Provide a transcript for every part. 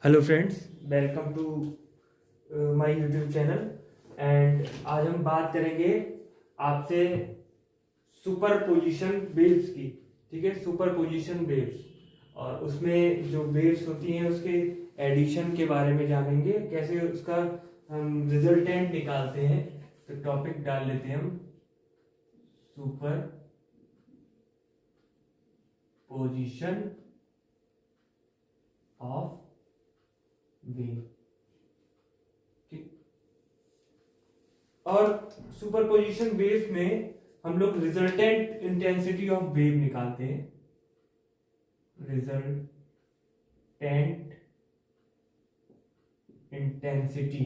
Hello friends, welcome to my YouTube channel. And आज हम बात करेंगे आपसे सुपर पोजिशन वेव्स की। ठीक है, सुपर पोजिशन वेव्स और उसमें जो वेव्स होती हैं उसके एडिशन के बारे में जानेंगे, कैसे उसका हम रिजल्टेंट निकालते हैं। तो टॉपिक डाल लेते हैं हम, सुपर पोजिशन ऑफ वेव। ठीक, और सुपरपोजिशन वेव में हम लोग रिजल्टेंट इंटेंसिटी ऑफ वेव निकालते हैं। रिजल्टेंट इंटेंसिटी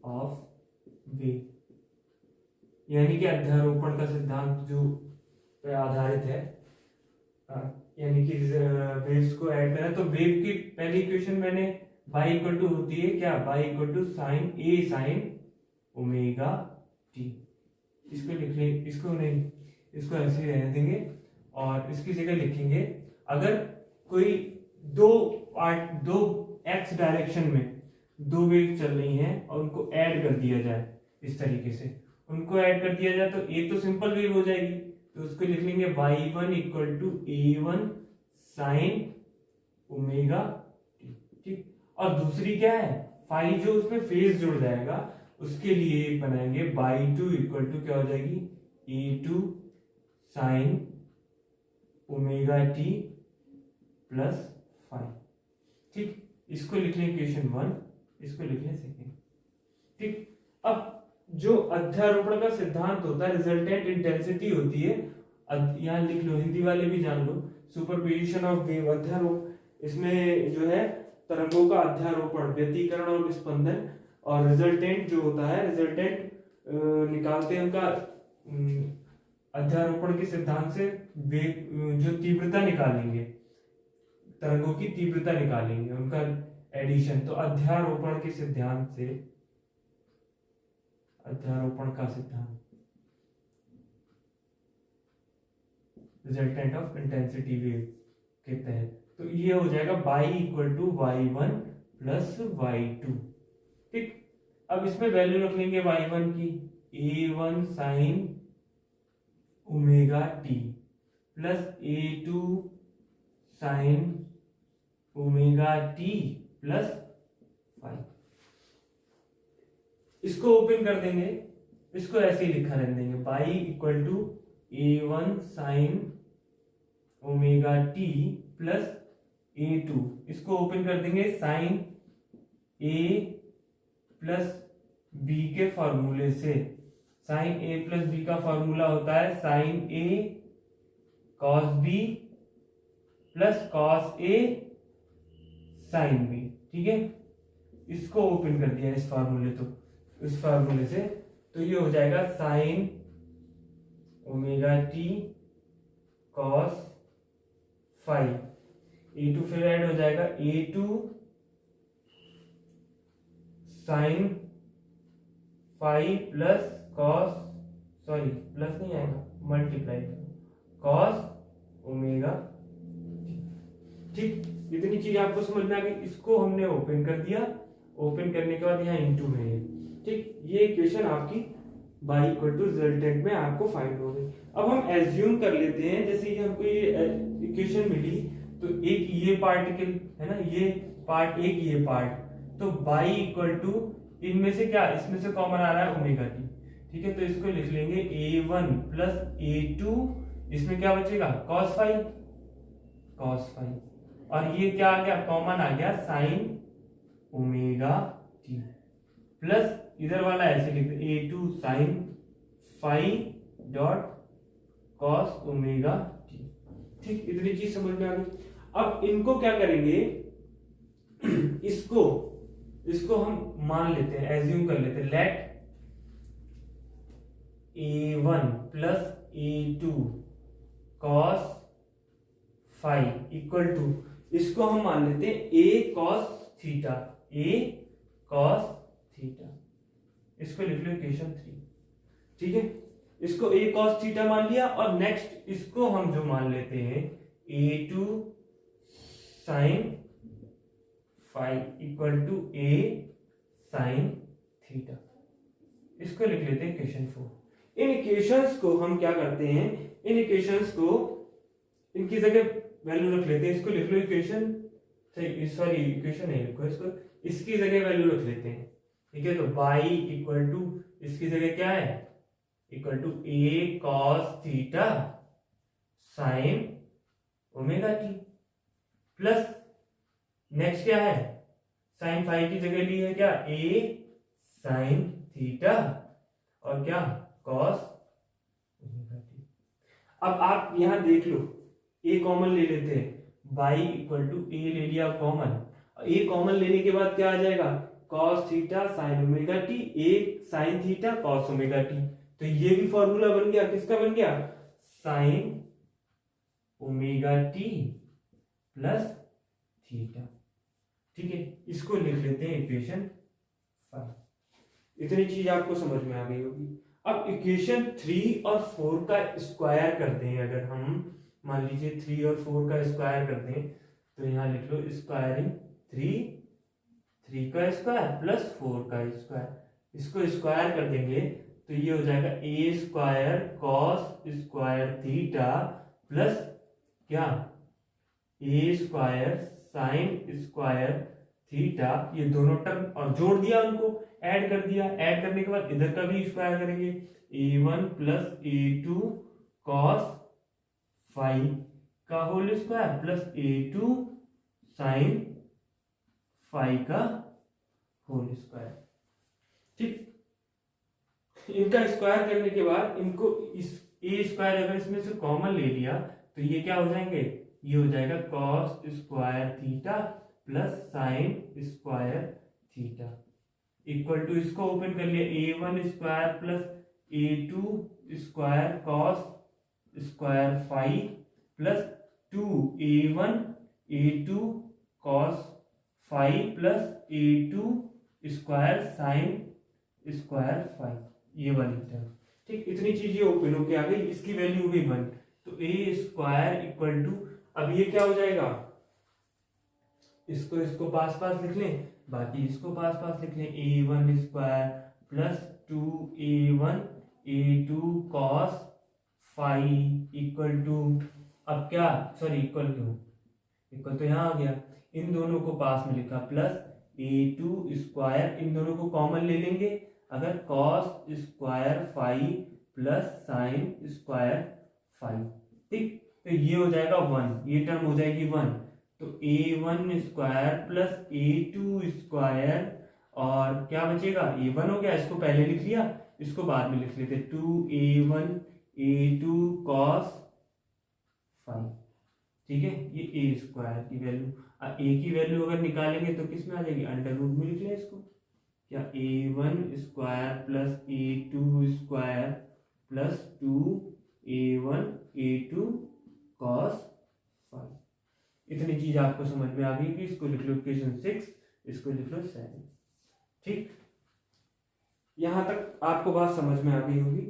ऑफ वेव, यानी कि अध्यारोपण का सिद्धांत जो पे आधारित है, यानी कि वेव्स को ऐड करना। तो वेव की पहली इक्वेशन मैंने y इक्वल टू होती है क्या, y equal to sine a sine omega t. इसको लिख ले, इसको नहीं, इसको ऐसे ही रहने देंगे और इसकी जगह लिखेंगे अगर कोई दो x डायरेक्शन में दो वेव चल रही हैं और उनको ऐड कर दिया जाए, इस तरीके से उनको ऐड कर दिया जाए तो एक तो सिंपल वेव हो जाएगी, तो उसको लिख लेंगे y1 equal to a1 sine omega t. ठीक, और दूसरी क्या है, फाई जो उसमें फेज जुड़ जाएगा उसके लिए बनाएंगे y2 इक्वल टू क्या हो जाएगी, a2 sine omega t plus phi. ठीक, इसको लिख लें इक्वेशन 1, इसको लिख लें सेकेंड। ठीक, अब जो अध्यारोपण का सिद्धांत होता है, रिजल्टेंट इंटेंसिटी होती है, यहाँ लिख लो, हिंदी वाले भी जान लो, सुपरपोजिशन ऑफ वेव अध्यारोप। इसमें जो है तरंगों का अध्यारोपण, व्यतिकरण और विस्पंदन, और रिजल्टेंट जो होता है, रिजल्टेंट निकालते हैं उनका अध्यारोपण के सिद्धांत से वेग जो तीव्रता निकालेंगे, तरंगों की तीव्रता निकालेंगे, उनका एडिशन। तो अध्यारोपण के सिद्धांत से, अध्यारोपण का सिद्धांत, रिजल्टेंट ऑफ इंटेंसिटी वेव के तहत, तो ये हो जाएगा y equal to y1 plus y2। ठीक, अब इसमें वैल्यू रख लेंगे y1 की a1 sine omega t plus a2 sine omega t plus 5। इसको ओपन कर देंगे, इसको ऐसे ही लिखा रहने देंगे y equal to a1 sine omega t plus a2, इसको ओपन कर देंगे साइन a प्लस b के फॉर्मूले से। साइन a प्लस b का फॉर्मूला होता है sine a cos b plus cos a sine b। ठीक है, इसको ओपन कर दिया इस फॉर्मूले, तो इस फॉर्मूले से, तो ये हो जाएगा sine omega t cos five, a2 फिर ऐड हो जाएगा a2 sine five plus cos, sorry plus नहीं आएगा, मल्टीप्लाई कॉस ओमेगा। ठीक, इतनी चीज आपको समझ में आ गई। इसको हमने ओपन कर दिया, ओपन करने के बाद यहाँ इनटू में है। ठीक, ये इक्वेशन आपकी y इक्वल टू रिजल्टेंट में आपको फाइंड हो गई। अब हम एज्यूम कर लेते हैं, जैसे ये हमको ये इक्वेशन मिली, तो एक ये पार्टिकल है ना, ये पार्ट, एक ये पार्ट, तो y इक्वल टू इनमें से क्या, इसमें से कॉमन आ रहा है ओमेगा टी। ठीक है, तो इसको लिख लेंगे a1 प्लस a2, इसमें क्या बचेगा cos फाइव, cos फाइव, और ये क्या आ गया, कॉमन आ गया साइन ओमेगा टी, प्लस इधर वाला ऐसे लिख दे a2 sine five dot cos omega t. ठीक, इतनी चीज समझ में आ गई। अब इनको क्या करेंगे, इसको हम मान लेते हैं, एज्यूम कर लेते हैं, let a1 plus a2 cos five equal to, इसको हम मान लेते हैं a cos theta, a cos theta, इसको लिख लो इक्वेशन 3। ठीक है, इसको a cos थीटा मान लिया, और नेक्स्ट इसको हम जो मान लेते हैं a2 sine phi equal to a sine theta. इसको लिख लेते हैं इक्वेशन 4। इन इक्वेशंस को हम क्या करते हैं, इन इक्वेशंस को इनकी जगह वैल्यू रख लेते हैं। इसको लिख लो इक्वेशन, सॉरी इक्वेशन नहीं लिखो इसको, इसकी जगह वैल्यू रख लेते हैं। ठीक है, तो y इक्वल टू इसकी जगह क्या है, equal to a cos theta sine omega t plus next क्या है, साइन फाई की जगह ली है क्या, a साइन थीटा और क्या cos ओमेगा टी। अब आप यहां देख लो, a कॉमन ले लेते हैं, y इक्वल टू a ले लिया कॉमन, a कॉमन लेने के बाद क्या आ जाएगा, cos theta sine omega T, a sine theta cos omega T. तो ये भी फॉर्मूला बन गया, किसका बन गया, sign omega t plus theta. ठीक है, इसको लिख लेते हैं इक्वेशन 5। इतनी चीज आपको समझ में आ गई होगी। अब इक्वेशन 3 और 4 का स्क्वायर करते हैं। अगर हम मान लीजिए 3 और 4 का स्क्वायर करते हैं, तो यहाँ लिख लो स्क्वायरिंग 3 का स्क्वायर प्लस 4 का स्क्वायर, इसको स्क्वायर कर देंगे तो ये हो जाएगा a square cos square theta plus क्या, a square sine square theta, ये दोनों टर्म और जोड़ दिया, उनको ऐड कर दिया। ऐड करने के बाद इधर का भी स्क्वायर करेंगे, a1 plus a2 cos phi का whole square plus a2 sine phi का होल स्क्वायर। ठीक, इनका स्क्वायर करने के बाद इनको इस ए स्क्वायर अगर इसमें से कॉमन ले लिया तो ये क्या हो जाएंगे, ये हो जाएगा cos square theta plus sine square theta equal to, इसको ओपन कर लिया, a1 square plus a2 square cos square phi plus 2a1 a2 cos phi plus a2 square sine square phi, ये वाली टर्म। ठीक, इतनी चीजें ओपन होके आ गई, इसकी वैल्यू हुई 1। तो ए स्क्वायर इक्वल टू, अब ये क्या हो जाएगा, इसको पास पास लिख लें, बाकी इसको पास पास लिख लें, a1 square plus 2a1 a2 cos phi equal to, अब क्या, सॉरी इक्वल तो यहाँ आ गया, इन दोनों को पास में लिखा प्लस a2 स्क्वायर, इन दोनों को कॉमन ले लेंगे अगर, cos square phi plus sine square phi. ठीक, तो ये हो जाएगा 1, ये टर्म हो जाएगी 1, तो a1 square plus a2 square और क्या बचेगा, a1 हो गया, इसको पहले लिख लिया, इसको बाद में लिख लेते, 2a1 a2 कॉस फाई। ठीक है, ये a स्क्वायर की वैल्यू, a की वैल्यू अगर निकालेंगे तो किस में आ जाएगी, अंडर रूट में लिख लें इसको, क्या a1 square plus a2 square plus 2a1 a2 cos phi. इतनी चीज आपको समझ में आ गई कि इसको लिख लो इक्वेशन 6, इसको लिख लो 7। ठीक, यहां तक आपको बात समझ में आ गई होगी।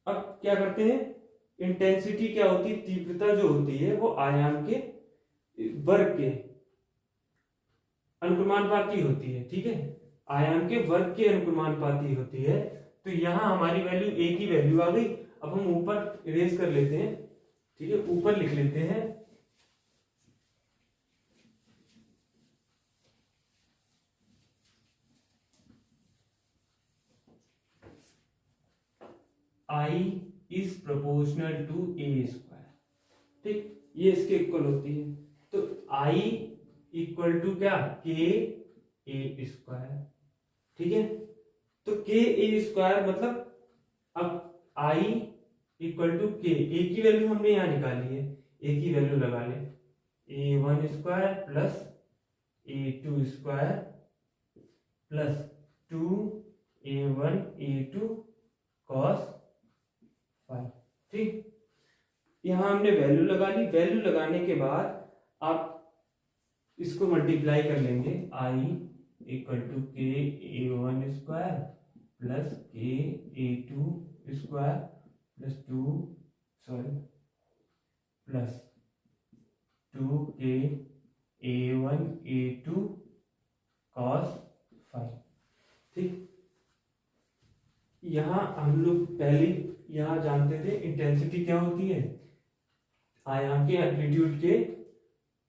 अब क्या करते हैं, इंटेंसिटी क्या होती है, तीव्रता जो होती है वो आयाम के वर्ग के अनुक्रमानुपाती होती है। ठीक है, आयाम के वर्ग के अनुक्रमानुपाती होती है। तो यहां हमारी वैल्यू a की वैल्यू आ गई। अब हम ऊपर इरेज कर लेते हैं। ठीक है, ऊपर लिख लेते हैं I is proportional to a square. ठीक, ये इसके इक्वल होती है। तो I इक्वल टू क्या, k a स्क्वायर। ठीक है, तो k a स्क्वायर मतलब, अब I equal to k, a की वैल्यू हमने यहां निकाली है, a की वैल्यू लगा ले, a1 square plus a2 square plus 2a1 a2 cos phi. ठीक, यहां हमने वैल्यू लगा ली। वैल्यू लगाने के बाद आप इसको मल्टीप्लाई कर लेंगे, I equal to k a1 square plus k a2 square plus 2k A1 A2 cos phi. ठीक, यहां हम लोग पहले यहां जानते थे इंटेंसिटी क्या होती है, आयाम के एम्पलीट्यूड के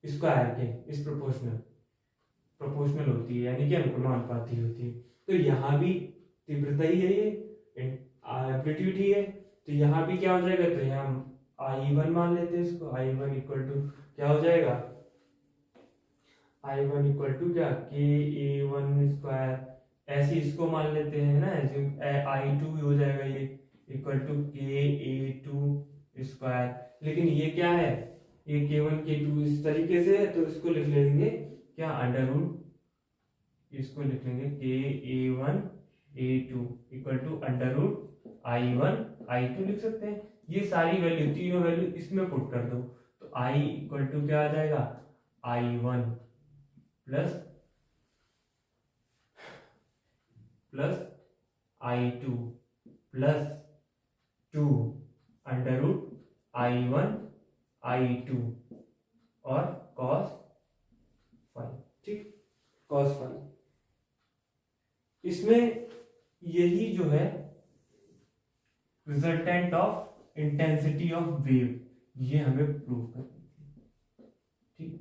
स्क्वायर के इस प्रोपोर्शनल होती है, यानी कि अनुपाती होती है। तो यहाँ भी तीव्रता ही है, ये एम्पलीट्यूड ही है, तो यहाँ भी क्या हो जाएगा, तो यहाँ I1 मान लेते हैं इसको, I1 इक्वल टू क्या हो जाएगा, I1 इक्वल टू क्या KA1 स्क्वायर, ऐसे इसको मान लेते हैं ना, I2 हो जाएगा ये इक्वल टू KA2 स्क्वायर। लेकिन ये क्या है, ये K1 K2 इस तरीके से है, तो इसको लिख लेंगे क्या, अंडर रूट, इसको लिख लेंगे KA1 A2 equal to under root I1 I2 लिख सकते हैं। ये सारी वैल्यू, तीनों वैल्यू इसमें पुट कर दो, तो I इक्वल टू क्या आ जाएगा, I1 plus I2 plus 2 under root I1 I2 और cos फाई। ठीक, cos फाई, इसमें यही जो है resultant of intensity of wave, ये हमें प्रूव करनी थी। ठीक,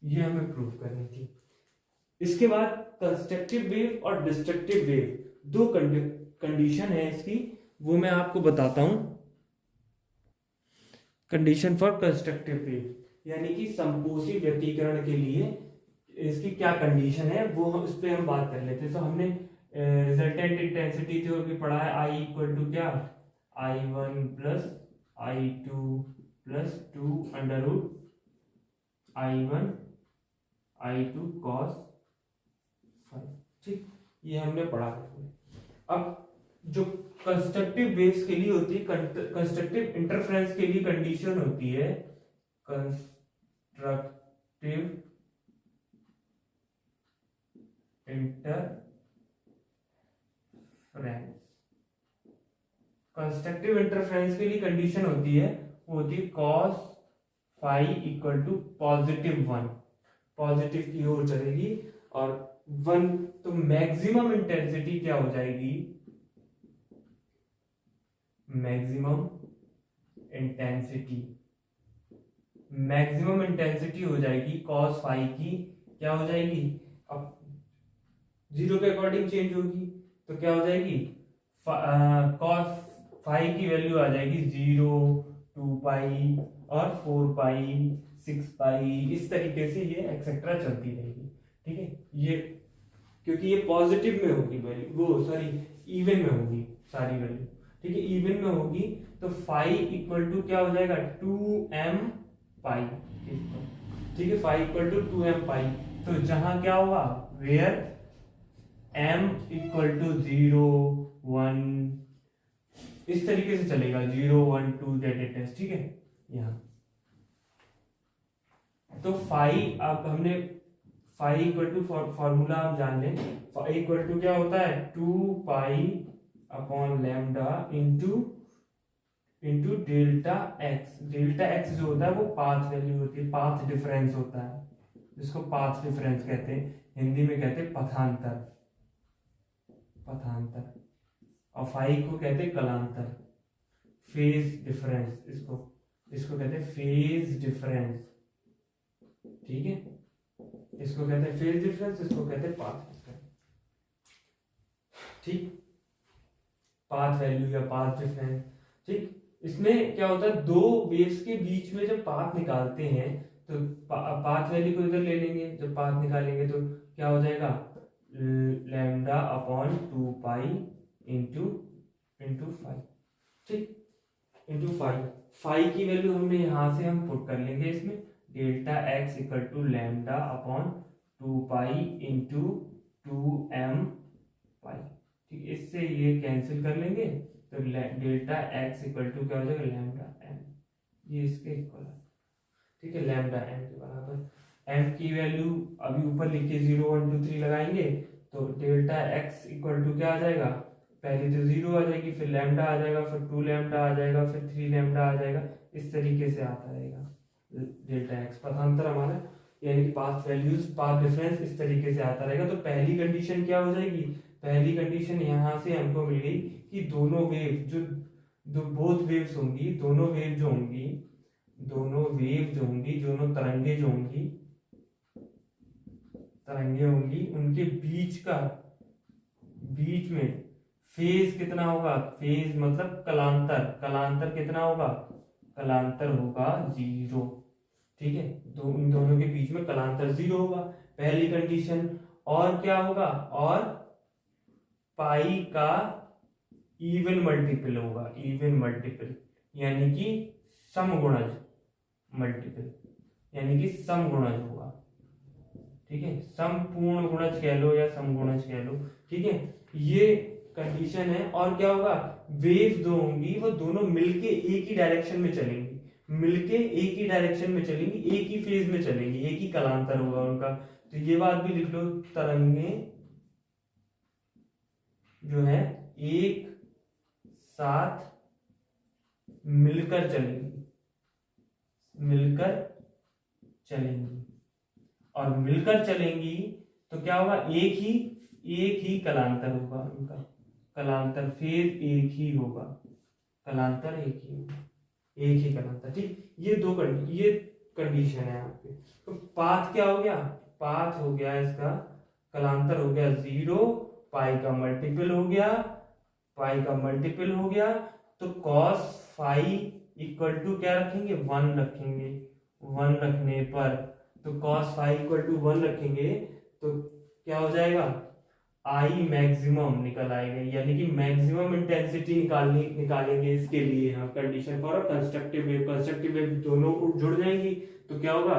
ये हमें प्रूव करनी थी। इसके बाद कंस्ट्रक्टिव वेव और डिस्ट्रक्टिव वेव, दो कंडीशन है इसकी, वो मैं आपको बताता हूं। कंडीशन फॉर कंस्ट्रक्टिव वेव, यानी कि संपोषी व्यतिकरण के लिए इसकी क्या कंडीशन है, वो उस पर हम बात कर लेते हैं। तो हमने रिजल्टेंट इंटेंसिटी थ्योरम भी पढ़ा है, I इक्वल टू क्या, I1 plus I2 plus 2 under root I1 I2 cos phi. ठीक, ये हमने पढ़ा है। अब जो कंस्ट्रक्टिव वेव्स के लिए होती है, कंस्ट्रक्टिव इंटरफेरेंस के लिए कंडीशन होती है कंस्ट्रक्टिव इंटरफेरेंस। कंस्ट्रक्टिव इंटरफेरेंस के लिए कंडीशन होती है, वो होती है cos phi equal to +1, positive की ओर चलेगी, और 1, तो मैक्सिमम इंटेंसिटी क्या हो जाएगी, मैक्सिमम इंटेंसिटी हो जाएगी cos फाई की, क्या हो जाएगी, अब 0 के अकॉर्डिंग चेंज होगी, तो क्या हो जाएगी, cos फाई की वैल्यू आ जाएगी 0, 2 पाई और 4 पाई 6 पाई, इस तरीके से ये एक्सेट्रा चलती रहेगी। ठीक है, ये क्योंकि ये पॉजिटिव में होगी वैल्यू, वो सॉरी इवन में होगी सारी वैल्यू। ठीक है, इवन में होगी, तो फाई इक्वल टू क्या हो जाएगा, 2m पाई। ठीक है, फाई इक्वल टू 2m पाई, तो जहां क्या होगा, वेयर m इक्वल टू 0, 1, इस तरीके से चलेगा, 0, 1, 2 दैट इज। ठीक है, यहाँ तो फाई, अब हमने फाई इक्वल टू फॉर्मूला हम जान लें, फाई इक्वल टू क्या होता है, 2 pi upon lambda into delta x. Delta x जो होता है वो पाथ वैल्यू होती है, पाथ डिफरेंस होता है, जिसको पाथ डिफरेंस कहते हैं, हिंदी में कहते हैं पथांतर, और फाई को कहते हैं कलांतर, फेज डिफरेंस, इसको कहते हैं फेज डिफरेंस। ठीक है, इसको कहते हैं फेज डिफरेंस, इसको कहते हैं पाथ डिफरेंस। ठीक, पाथ वैल्यू या पाथ डिफरेंस। ठीक, इसमें क्या होता है, दो वेव्स के बीच में जब पाथ निकालते हैं, तो पाथ वैल्यू को इधर ले लेंगे, जब पाथ निकालेंगे तो क्या हो जाएगा, lambda upon 2 pi into phi. ठीक, इंटू फाई, फाई की वैल्यू हमने यहां से हम पुट कर लेंगे इसमें, delta x equal to lambda upon 2 pi into 2m pi. ठीक, इससे ये कैंसिल कर लेंगे, तो डेल्टा एक्स इक्वल टू क्या हो जाएगा, लैम्डा m, ये इसके इक्वल है। ठीक है, लैम्डा m के बराबर, m की वैल्यू अभी ऊपर लिख के 0, 1, 2, 3 लगाएंगे, तो डेल्टा x इक्वल टू क्या आ जाएगा, पहले तो 0 आ जाएगी, फिर लैम्डा आ जाएगा, फिर 2 लैम्डा आ जाएगा, फिर 3 लैम्डा आ जाएगा, इस तरीके से आता रहेगा। डेल्टा एक्स, पथांतर हमारा यानी कि पाथ वैल्यूज, पाथ डिफरेंस इस तरीके से आता रहेगा। तो पहली कंडीशन क्या हो जाएगी, पहली कंडीशन यहाँ से हमको मिल गई कि दोनों वेव जो बोथ वेव्स होंगी, दोनों वेव जो होंगी, दोनों तरंगे जो होंगी, उनके बीच में फेज कितना होगा, फेज मतलब कलांतर कितना होगा, कलांतर होगा 0। ठीक है, इन दोनों के बीच में कलांतर 0 होगा, पहली कंडीशन। और क्या होगा, और पाई का इवन मल्टीपल होगा, यानी कि समगुणज होगा। ठीक है, समपूर्ण गुणज कह लो या समगुणज कह लो। ठीक है, ये कंडीशन है। और क्या होगा, वेव जो होंगी वो दोनों मिलके एक ही डायरेक्शन में चलेंगी, एक ही फेज में चलेंगी, एक ही कलांतर होगा उनका। तो ये बात भी लिख लो, तरंगे जो है एक साथ मिलकर चलेंगी, और मिलकर चलेंगी तो क्या होगा, एक ही कलांतर होगा उनका, कलांतर फेज एक ही होगा, एक ही कलांतर। ठीक, ये कंडीशन है यहाँ पे। तो पाथ क्या हो गया, पाथ हो गया इसका, कलांतर हो गया 0, पाई का मल्टीपल हो गया, तो कॉस फाई इक्वल टू क्या रखेंगे, 1 रखेंगे। 1 रखने पर, तो कॉस फाई इक्वल टू 1 रखेंगे तो क्या हो जाएगा, आई मैक्सिमम निकल आएगा, यानी कि मैक्सिमम इंटेंसिटी निकालेंगे इसके लिए हम कंडीशन फॉर कंस्ट्रक्टिव वेव दोनों जुड़ जाएंगी तो क्या होगा,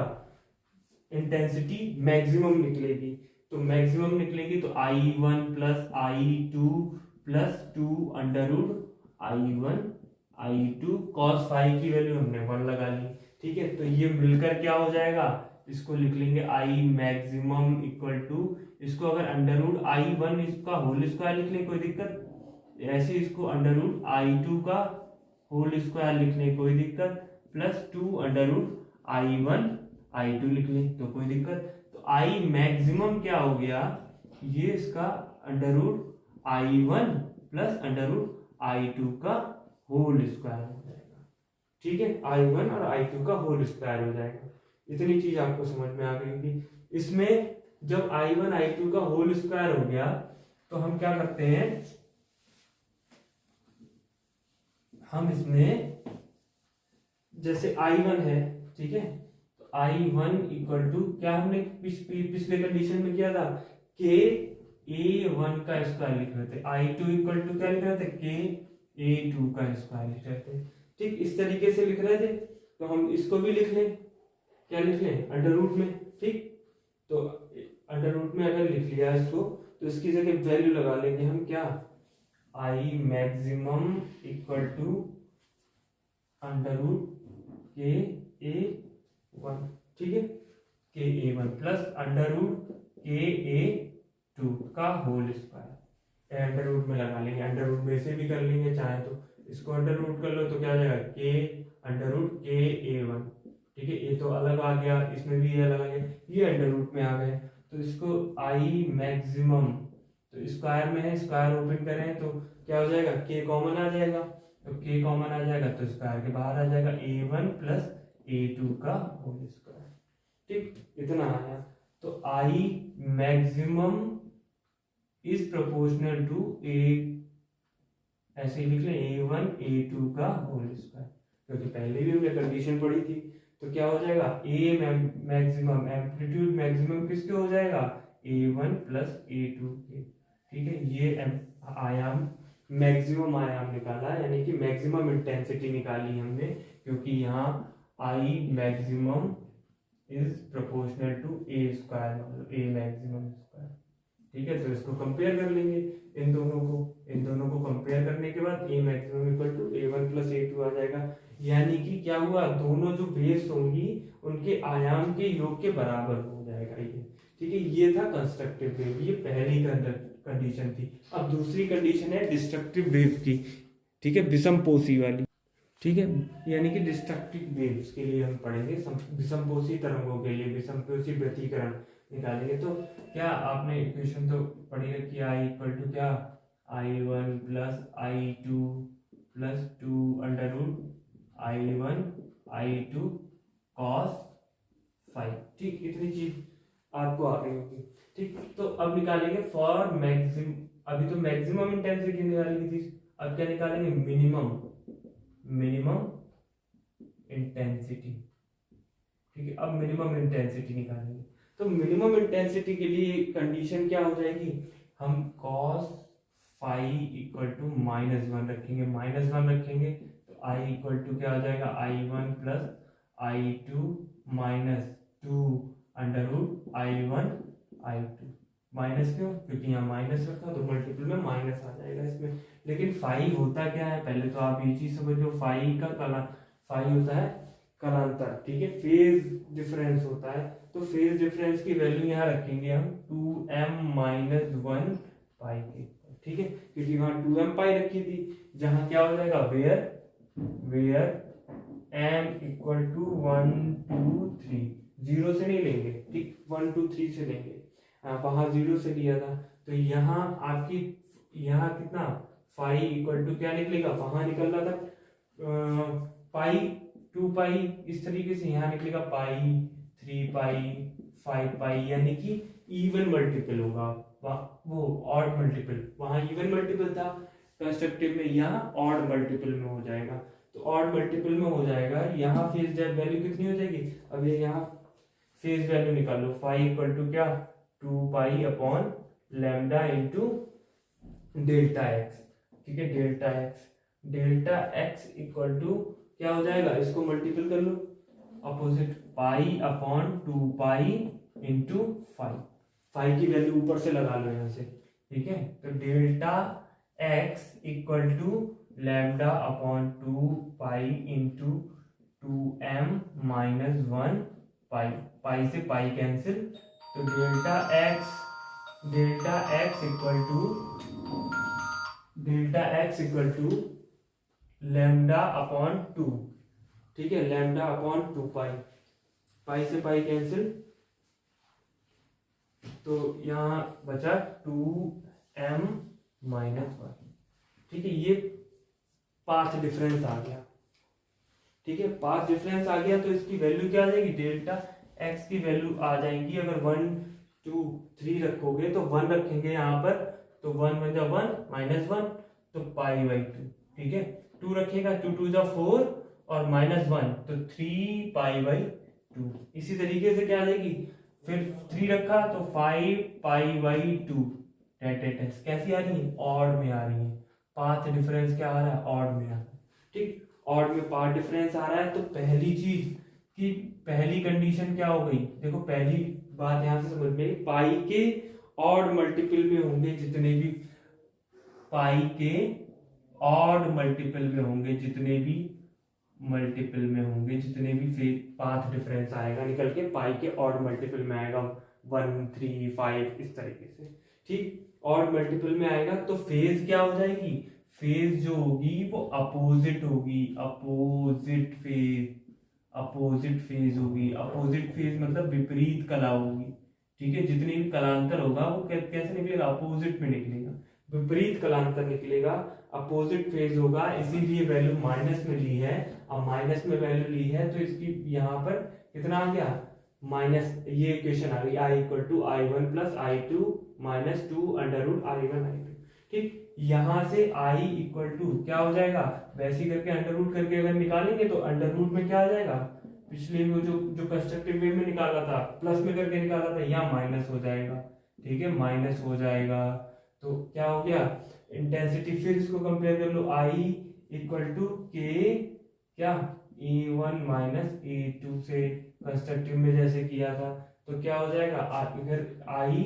इंटेंसिटी मैक्सिमम निकलेगी। तो I1 plus I2 plus 2 under root I1 I2 cos phi की वैल्यू हमने 1 लगा ली। ठीक है, तो ये मिलकर क्या हो जाएगा, इसको लिख लेंगे I मैक्सिमम इक्वल टू, इसको अगर अंडर रूट I1 इसका होल स्क्वायर लिख लें कोई दिक्कत, ऐसे इसको अंडर रूट I2 का होल स्क्वायर लिख लें कोई दिक्कत, plus 2 under root I1 I2 लिख लें तो कोई दिक्कत। तो I मैक्सिमम क्या हो गया, ये इसका under root I1 plus under root I2 का होल स्क्वायर हो जाएगा। ठीक है, I1 और I2 का होल स्क्वायर हो जाएगा। इतनी चीज आपको समझ में आ गई कि इसमें जब I1 I2 का होल स्क्वायर हो गया तो हम क्या करते हैं, हम इसमें जैसे I1 है, ठीक है, तो I1 इक्वल टू क्या हमने पिछले कंडीशन में किया था, के A1 का स्क्वायर लिख रहे थे, I2 इक्वल टू क्या लिख रहे थे, के A2 का स्क्वायर लिख रहे थे। ठीक, इस तरीके से लिख रहे थे, तो हम इसको भी लिख लें, क्या लिख लें, अंडर रूट में। ठीक, तो अंडर रूट में अगर लिख लिया इसको तो इसकी जगह वैल्यू लगा लेंगे हम, क्या, I maximum equal to under root के A1, ठीक है, के A1 प्लस अंडर रूट के A2 का होल स्क्वायर, अंडर रूट में लगा लेंगे, अंडर रूट में से भी कर लेंगे चाहे तो, इसको अंडर रूट कर लो तो क्या हो जाएगा, के अंडर रूट के A1। ठीक है, ये तो अलग आ गया, इसमें भी ये अलग आ गया, ये अंडर रूट में आ गए, तो इसको I मैक्सिमम, तो स्क्वायर में है, स्क्वायर ओपन करें तो क्या हो जाएगा, के कॉमन आ जाएगा, तो के कॉमन आ जाएगा तो स्क्वायर के बाहर आ जाएगा, A1 प्लस A2 का होल स्क्वायर। ठीक, इतना आया। तो I maximum is proportional to A, ऐसे ही लिख लें, A1 A2 का होल स्क्वायर, क्योंकि पहले भी हमने कंडीशन पढ़ी थी। तो क्या हो जाएगा, A मैक्सिमम, एम्पलीट्यूड मैक्सिमम किसके हो जाएगा, A1 प्लस A2 के। ठीक है, ये आयाम मैक्सिमम आयाम निकाला, यानी कि मैक्सिमम इंटेंसिटी निकाली हमने, क्योंकि यहाँ I maximum is proportional to A square, मतलब A मैक्सिमम स्क्वायर। ठीक है, तो इसको कंपेयर कर लेंगे इन दोनों को कंपेयर करने के बाद A maximum equal to A1 plus A2 आ जाएगा, यानी कि क्या हुआ, दोनों जो वेव्स होंगी उनके आयाम के योग के बराबर हो जाएगा ये। ठीक है, ये था कंस्ट्रक्टिव वेव, ये पहली कंडीशन थी। अब दूसरी कंडीशन है डिस्ट्रक्टिव वेव की, ठीक है, विषमपोषी वाली। ठीक है, यानी कि डिस्ट्रक्टिव वेव्स के लिए हम पढ़ेंगे, विषमपोषी तरंगों के लिए विषमपोषी व्यतिकरण निकालेंगे। तो क्या आपने इक्वेशन तो पढ़ी रखी है, आई इक्वल टू क्या, I1 plus I2 plus 2 under root I1 I2 cos 5। ठीक, इतनी चीज आपको आ गई होगी। ठीक, तो अब निकालेंगे फॉर मैक्सिमम, अभी तो मैक्सिमम इंटेंसिटी निकाली थी, अब क्या निकालेंगे, मिनिमम इंटेंसिटी। ठीक है, अब मिनिमम इंटेंसिटी निकालेंगे। तो मिनिमम इंटेंसिटी के लिए कंडीशन क्या हो जाएगी, हम cos फाइव इक्वल टू -1 रखेंगे, -1 रखेंगे तो I इक्वल टू क्या हो जाएगा, I1 plus I2 minus 2 under root I1 I2। Minus क्यों, क्योंकि यहाँ माइनस रखा तो मल्टीपल में माइनस आ जाएगा इसमें। लेकिन फाइव होता क्या है, पहले तो आप ये चीज समझो, फाइव होता है कलांतर। ठीक है, फेज डिफरेंस होता है, तो फेज डिफरेंस की वैल्यू यहाँ रखेंगे हम 2m-1 पाई के। ठीक है, क्योंकि वहां 2m पाई रखी थी, जहां क्या हो जाएगा, वेयर m इक्वल टू 1 2 3, 0 से नहीं लेंगे, ठीक, 1 2 3 से लेंगे, वहां 0 से लिया था। तो यहाँ आपकी यहाँ कितना, फाइव इक्वल टू क्या निकलेगा, वहां निकल रहा था पाई 2 पाई, इस तरीके से यहाँ निकलेगा पाई 3 पाई 5 पाई, यानी कि इवन मल्टीपल होगा, वो ऑड मल्टीपल, वहां इवन मल्टीपल था कंस्ट्रक्टिव में, यहाँ ऑड मल्टीपल में हो जाएगा। तो ऑड मल्टीपल में हो जाएगा, यहाँ फेज वैल्यू कितनी हो जाएगी, अब ये यहाँ फेज वैल्यू निकालो, फाइव इक्वल टू क्या, 2 pi upon lambda into delta x. ठीक है, डेल्टा एक्स इक्वल टू क्या हो जाएगा, इसको मल्टीपल कर लो, opposite, pi upon 2 pi into 5 की वैल्यू ऊपर से लगा लो यहाँ से। ठीक है, तो delta x equal to lambda upon 2 pi into 2m-1 pi, pi से पाई कैंसिल, तो delta x equal to lambda upon 2। ठीक है, लैम्डा अपॉन 2 पाई, पाई से पाई कैंसिल, तो यहाँ बचा 2m-1। ठीक है, ये पाथ डिफरेंस आ गया। ठीक है, पाथ डिफरेंस आ गया, तो इसकी वैल्यू क्या आ जाएगी, डेल्टा एक्स की वैल्यू आ जाएंगी, अगर 1 2 3 रखोगे तो 1 रखेंगे यहाँ पर, तो 1 1 जा 1 -1, तो पाई/2। ठीक है, 2 रखेगा, 2 2 जा 4 और -1, तो 3 पाई/2। इसी तरीके से क्या आ जाएगी, फिर 3 रखा तो 5 पाई/2। कैसी आ रही है, ऑड में आ रही है, पाथ डिफरेंस क्या आ रहा है, ऑड में आ रहा है। ठीक, ऑड में पाथ डिफरेंस आ रहा है, तो पहली चीज की पहली कंडीशन क्या हो गई, देखो पहली बात यहां से समझ में, पाई के ऑड मल्टीपल में होंगे जितने भी, पाई के ऑड मल्टीपल में होंगे जितने भी पाथ डिफरेंस आएगा निकल के, पाई के ऑड मल्टीपल में आएगा, 1 3 5 इस तरीके से। ठीक, ऑड मल्टीपल में आएगा तो फेज क्या हो जाएगी, फेज जो होगी वो अपोजिट होगी, अपोजिट फेज होगी, अपोजिट फेज मतलब विपरीत कला होगी। ठीक है, जितनी भी कलांतर होगा वो कैसे निकलेगा, अपोजिट में निकलेगा, विपरीत कलांतर निकलेगा, अपोजिट फेज होगा, इसीलिए वैल्यू माइनस में ली है। अब माइनस में वैल्यू ली है तो इसकी यहाँ पर कितना आ गया, माइनस, ये इक्वेशन आ गई, I equal to I1 plus I2 minus 2 under root I1 I2। ठीक, यहाँ से I इक्वल टू क्या हो जाएगा, वैसे करके अंडर रूट करके अगर निकालेंगे तो अंडर रूट में क्या आ जाएगा, पिछले में जो कंस्ट्रक्टिव वे में निकाला था प्लस में करके निकाला था, यहाँ माइनस हो जाएगा। ठीक है, माइनस हो जाएगा, तो क्या हो गया, इंटेंसिटी, फिर इसको कंपेयर कर लो, I इक्वल टू के क्या, A1 माइनस A2 से कंस्ट्रक्टिव में जैसे किया था, तो क्या हो जाएगा, अगर I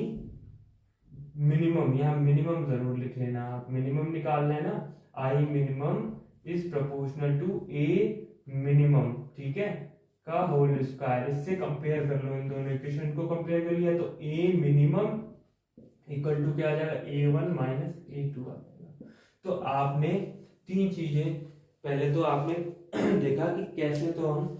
मिनिमम, यहाँ मिनिमम जरूर लिख लेना, आप मिनिमम निकाल लेना, I minimum is proportional to A minimum. ठीक है, का होल स्क्वायर, इससे कंपेयर कर लो, इन दोनों इक्वेशन को कंपेयर कर लिया तो A मिनिमम इक्वल टू क्या आ जाएगा, A1 माइनस A2 आ जाएगा। तो आपने तीन चीजें, पहले तो आपने देखा कि कैसे तो हम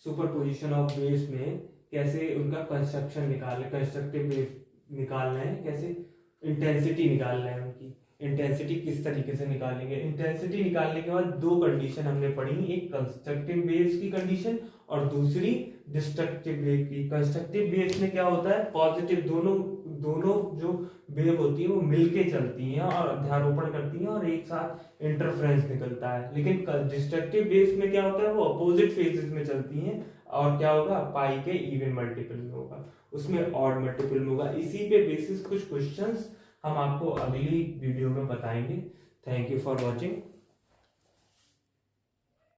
सुपरपोजिशन ऑफ वेव्स में कैसे उनका कंस्ट्रक्टिव वेव निकालना है, कैसे इंटेंसिटी निकालना है, उनकी इंटेंसिटी किस तरीके से निकालेंगे। इंटेंसिटी निकालने के बाद दो कंडीशन हमने पढ़ी, एक कंस्ट्रक्टिव वेव्स की कंडीशन और दूसरी डिस्ट्रक्टिव वेव की। कंस्ट्रक्टिव वेव्स में क्या होता है, पॉजिटिव दोनों जो वेव होती है वो मिलके चलती हैं और अध्यारोपण करती हैं और एक साथ इंटरफ्रेंस निकलता है। लेकिन डिस्ट्रक्टिव वेव्स में क्या होता है, वो अपोजिट फेजेस में चलती हैं और क्या होगा, पाई के इवन मल्टीपल में होगा, उसमें ऑड मल्टीपल में होगा। इसी पे बेसिस कुछ क्वेश्चंस हम आपको अगली वीडियो में बताएंगे। Thank you for watching.